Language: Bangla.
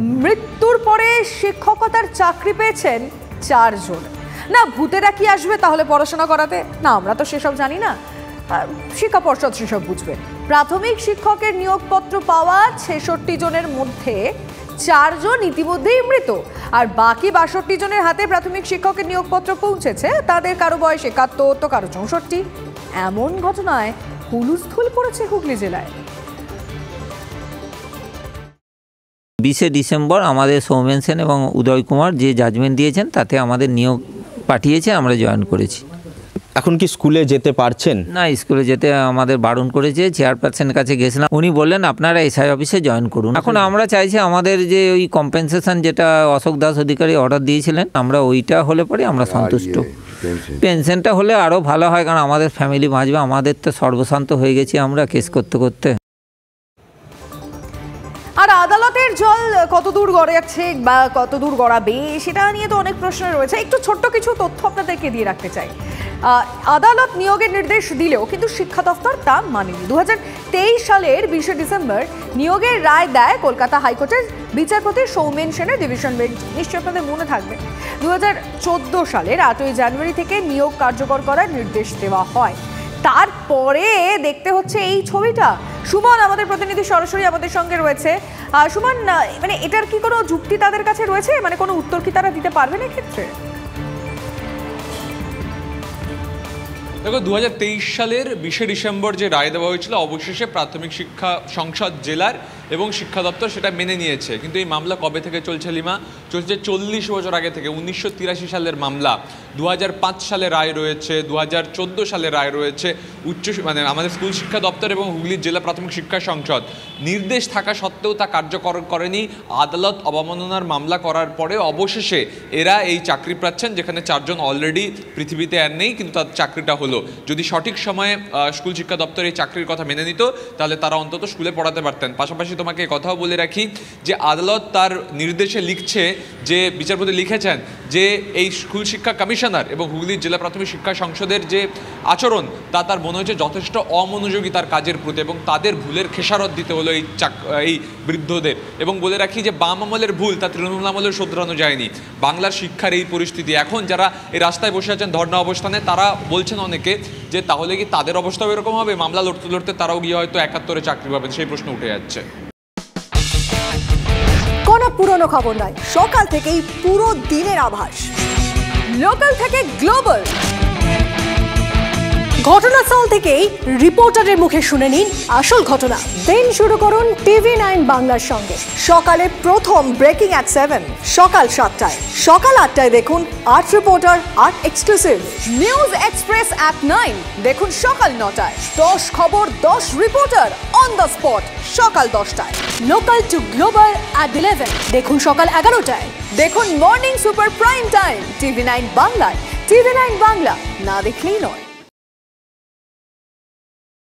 মৃত্যুর পরে শিক্ষকতার চাকরি পেয়েছেন 4 জন। না ভূতেরা কি আসবে তাহলে পড়াশোনা করাতে? না, আমরা তো সেসব জানি না, শিক্ষা পর্ষদ সেসব বুঝবে। প্রাথমিক শিক্ষকের নিয়োগপত্র পাওয়া 66 জনের মধ্যে 4 জন ইতিমধ্যেই মৃত, আর বাকি 62 জনের হাতে প্রাথমিক শিক্ষকের নিয়োগপত্র পৌঁছেছে। তাদের কারো বয়স 71 তো কারো 64। এমন ঘটনায় হুলস্থুল পড়েছে হুগলি জেলায়। 20 ডিসেম্বর আমাদের সৌমেন সেন এবং উদয় কুমার যে জাজমেন্ট দিয়েছেন তাতে আমাদের নিয়োগ পাঠিয়েছে, আমরা জয়েন করেছি। এখন কি স্কুলে যেতে পারছেন? না, স্কুলে যেতে আমাদের বারণ করেছে। চেয়ারপারসনের কাছে গেছিলাম, উনি বললেন আপনারা এসআই অফিসে জয়েন করুন। এখন আমরা চাইছি আমাদের যে ওই কম্পেনসেশন যেটা অশোক দাস অধিকারী অর্ডার দিয়েছিলেন, আমরা ওইটা হলে পরে আমরা সন্তুষ্ট। পেনশনটা হলে আরও ভালো হয়, কারণ আমাদের ফ্যামিলি বাঁচবে। আমাদের তো সর্বশান্ত হয়ে গেছি আমরা কেস করতে করতে। আর আদালতের জল কতদূর গড়াচ্ছে বা কতদূর গড়াবে সেটা নিয়ে তো অনেক প্রশ্ন রয়েছে। একটু ছোট্ট কিছু তথ্য আপনাদেরকে দিয়ে রাখতে চাই। আদালত নিয়োগের নির্দেশ দিলেও কিন্তু শিক্ষা দপ্তর তা মানেনি। 2023 সালের 20 ডিসেম্বর নিয়োগের রায় দেয় কলকাতা হাইকোর্টের বিচারপতি সৌমেন সেনের ডিভিশন বেঞ্চ। নিশ্চয়ই আপনাদের মনে থাকবে 2014 সালের 8ই জানুয়ারি থেকে নিয়োগ কার্যকর করার নির্দেশ দেওয়া হয়। তারপরে দেখতে হচ্ছে এই ছবিটা। সুমন আমাদের প্রতিনিধি সরাসরি আমাদের সঙ্গে রয়েছে। সুমন, মানে এটার কি কোনো যুক্তি তাদের কাছে রয়েছে? মানে কোনো উত্তর কি তারা দিতে পারবেন এক্ষেত্রে? দেখো, 2023 সালের 20 ডিসেম্বর যে রায় দেওয়া হয়েছিল, অবশেষে প্রাথমিক শিক্ষা সংসদ জেলার এবং শিক্ষা দপ্তর সেটা মেনে নিয়েছে। কিন্তু এই মামলা কবে থেকে চলছে লিমা? চলছে 40 বছর আগে থেকে। 1983 সালের মামলা, 2005 সালে রায় রয়েছে, 2014 সালে রায় রয়েছে। মানে আমাদের স্কুল শিক্ষা দপ্তর এবং হুগলির জেলা প্রাথমিক শিক্ষা সংসদ নির্দেশ থাকা সত্ত্বেও তা কার্যকর করেনি। আদালত অবমাননার মামলা করার পরে অবশেষে এরা এই চাকরি পাচ্ছেন, যেখানে 4 জন অলরেডি পৃথিবীতে আর নেই, কিন্তু তার চাকরিটা হলো। যদি সঠিক সময়ে স্কুল শিক্ষা দপ্তর এই চাকরির কথা মেনে নিত, তাহলে তারা অন্তত স্কুলে পড়াতে পারতেন। পাশাপাশি তোমাকে কথাও বলে রাখি যে আদালত তার নির্দেশে লিখছে, যে বিচারপতি লিখেছেন যে এই স্কুল শিক্ষা কমিশনার এবং হুগলির জেলা প্রাথমিক শিক্ষা সংসদের যে আচরণ তা তার মনে হয়েছে যথেষ্ট অমনোযোগী তার কাজের প্রতি, এবং তাদের ভুলের খেসারত দিতে হলো এই বৃদ্ধদের। এবং বলে রাখি যে বাম আমলের ভুল তা তৃণমূল আমলের শোধরানো যায়নি। বাংলার শিক্ষার এই পরিস্থিতি, এখন যারা এই রাস্তায় বসে আছেন ধর্ণা অবস্থানে, তারা বলছেন অনেকে যে তাহলে কি তাদের অবস্থাও এরকম হবে? মামলা লড়তে লড়তে তারাও গিয়ে হয়তো 71-এ চাকরি পাবেন, সেই প্রশ্ন উঠে যাচ্ছে। কোনো পুরনো খবর নয়, সকাল থেকেই পুরো দিনের আভাস, লোকাল থেকে গ্লোবাল। ঘটনাস্থল থেকেই রিপোর্টারের মুখে শুনে নিন আসল ঘটনা। দিন শুরু করুন TV9 বাংলার সঙ্গে। সকালে প্রথম ব্রেকিং at 7, সকাল 7টায়, সকাল 8টায় দেখুন 8 reporter 8 exclusive. News express at 9 দেখুন সকাল 9টায়। 10 খবর 10 রিপোর্টার অন দ্য স্পট সকাল 10টায়। লোকাল টু গ্লোবাল at 11 দেখুন সকাল 11টায়। দেখুন morning super prime time TV9 বাংলায়। TV9 বাংলা না দেখলেই নয়।